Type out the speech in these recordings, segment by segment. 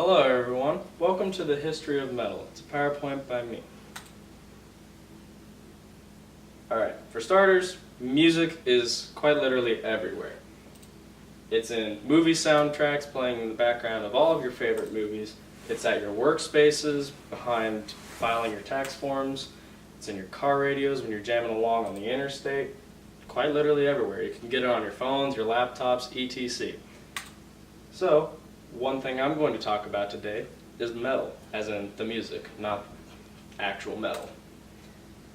Hello everyone, welcome to the History of Metal. It's a PowerPoint by me. Alright, for starters, music is quite literally everywhere. It's in movie soundtracks playing in the background of all of your favorite movies. It's at your workspaces, behind filing your tax forms. It's in your car radios when you're jamming along on the interstate. Quite literally everywhere. You can get it on your phones, your laptops, etc. So, one thing I'm going to talk about today is metal, as in the music, not actual metal.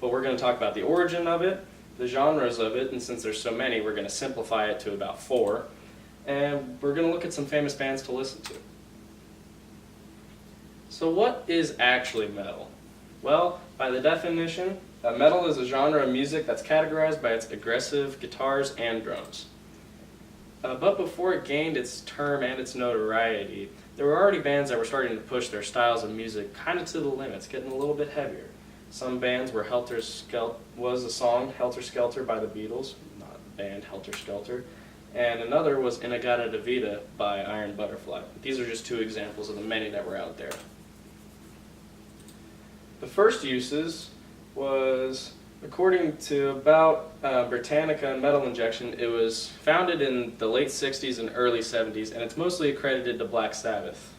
But we're going to talk about the origin of it, the genres of it, and since there's so many, we're going to simplify it to about 4. And we're going to look at some famous bands to listen to. So what is actually metal? Well, by the definition, metal is a genre of music that's categorized by its aggressive guitars and drums. But before it gained its term and its notoriety, there were already bands that were starting to push their styles of music kind of to the limits, getting a little bit heavier. Some bands were was the song Helter Skelter by the Beatles, not the band Helter Skelter, and another was Inagata da Vida by Iron Butterfly. These are just 2 examples of the many that were out there. The first uses was, according to about Britannica and Metal Injection, it was founded in the late 60s and early 70s, and it's mostly accredited to Black Sabbath.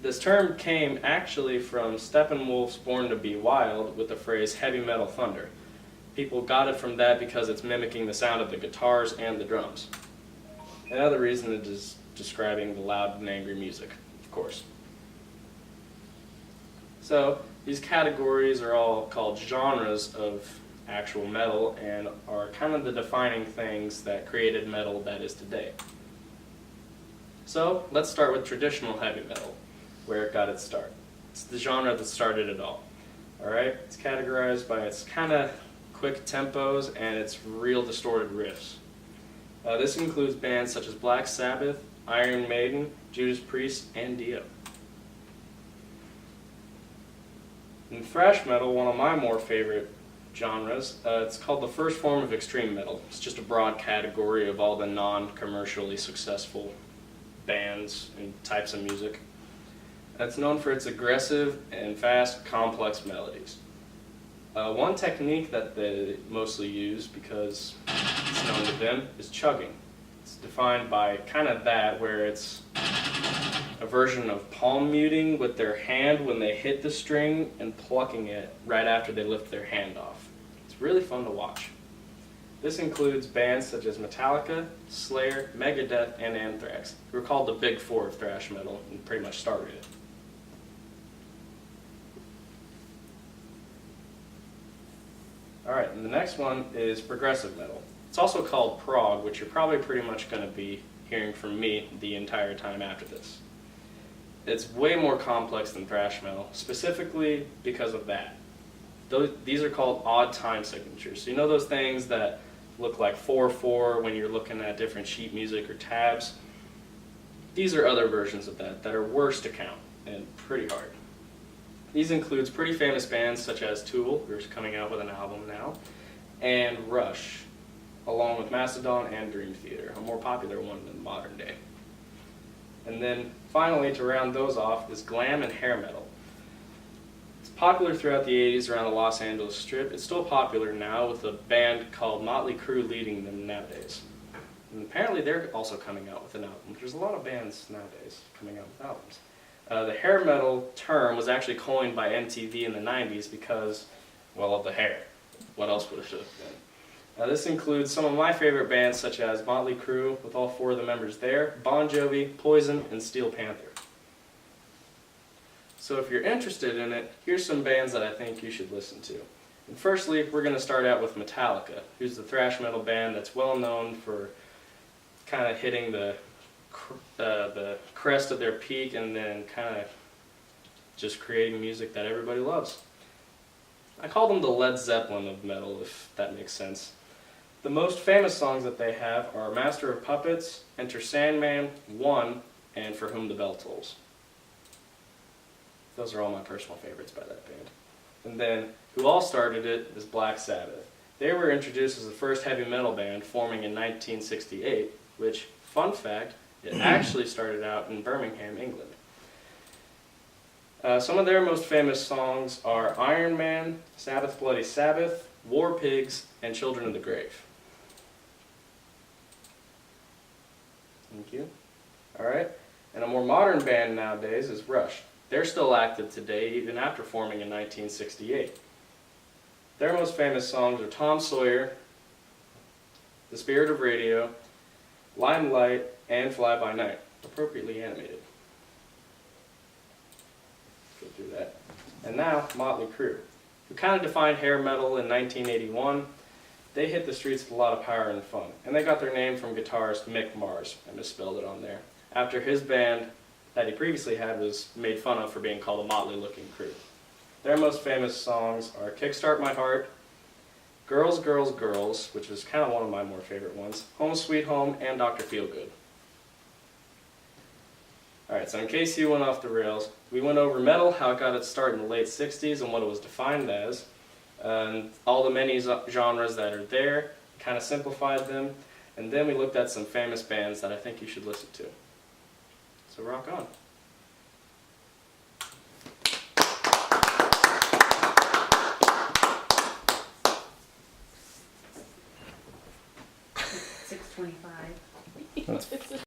This term came actually from Steppenwolf's Born to Be Wild with the phrase heavy metal thunder. People got it from that because it's mimicking the sound of the guitars and the drums. Another reason is describing the loud and angry music, of course. So, these categories are all called genres of actual metal and are kind of the defining things that created metal that is today. So, let's start with traditional heavy metal, where it got its start. It's the genre that started it all. Alright, it's categorized by its kind of quick tempos and its real distorted riffs. This includes bands such as Black Sabbath, Iron Maiden, Judas Priest, and Dio. In thrash metal, one of my more favorite genres, it's called the first form of extreme metal. It's just a broad category of all the non-commercially successful bands and types of music. It's known for its aggressive and fast, complex melodies. One technique that they mostly use, because it's known to them, is chugging. It's defined by kind of that, where it's a version of palm muting with their hand when they hit the string and plucking it right after they lift their hand off. It's really fun to watch. This includes bands such as Metallica, Slayer, Megadeth, and Anthrax, who are called the Big 4 of thrash metal and pretty much started it. Alright, and the next one is progressive metal. It's also called prog, which you're probably pretty much going to be hearing from me the entire time after this. It's way more complex than thrash metal, specifically because of that. These are called odd time signatures. So you know those things that look like 4/4 when you're looking at different sheet music or tabs? These are other versions of that are worse to count and pretty hard. These includes pretty famous bands such as Tool, who's coming out with an album now, and Rush, along with Mastodon and Dream Theater, a more popular one in modern day. And then finally, to round those off, is glam and hair metal. It's popular throughout the 80s around the Los Angeles Strip. It's still popular now with a band called Motley Crue leading them nowadays. And apparently they're also coming out with an album. There's a lot of bands nowadays coming out with albums. The hair metal term was actually coined by MTV in the 90s because, well, of the hair. What else would it have been? This includes some of my favorite bands such as Motley Crue, with all 4 of the members there, Bon Jovi, Poison, and Steel Panther. So if you're interested in it, here's some bands that I think you should listen to. And firstly, we're going to start out with Metallica, who's the thrash metal band that's well known for kind of hitting the crest of their peak and then kind of just creating music that everybody loves. I call them the Led Zeppelin of metal, if that makes sense. The most famous songs that they have are Master of Puppets, Enter Sandman, One, and For Whom the Bell Tolls. Those are all my personal favorites by that band. And then, who all started it is Black Sabbath. They were introduced as the first heavy metal band, forming in 1968, which, fun fact, It actually started out in Birmingham, England. Some of their most famous songs are Iron Man, Sabbath Bloody Sabbath, War Pigs, and Children of the Grave. Thank you. Alright, and a more modern band nowadays is Rush. They're still active today, even after forming in 1968. Their most famous songs are Tom Sawyer, The Spirit of Radio, Limelight, and Fly By Night, appropriately animated. Go through that. And now, Motley Crue, who kind of defined hair metal in 1981. They hit the streets with a lot of power and fun, and they got their name from guitarist Mick Mars. I misspelled it on there. After his band that he previously had was made fun of for being called a motley-looking crew. Their most famous songs are Kickstart My Heart, Girls, Girls, Girls, which is kind of one of my more favorite ones, Home Sweet Home, and Dr. Feelgood. Alright, so in case you went off the rails, we went over metal, how it got its start in the late 60s and what it was defined as, and all the many genres that are there, kind of simplified them, and then we looked at some famous bands that I think you should listen to. So rock on. $6.25.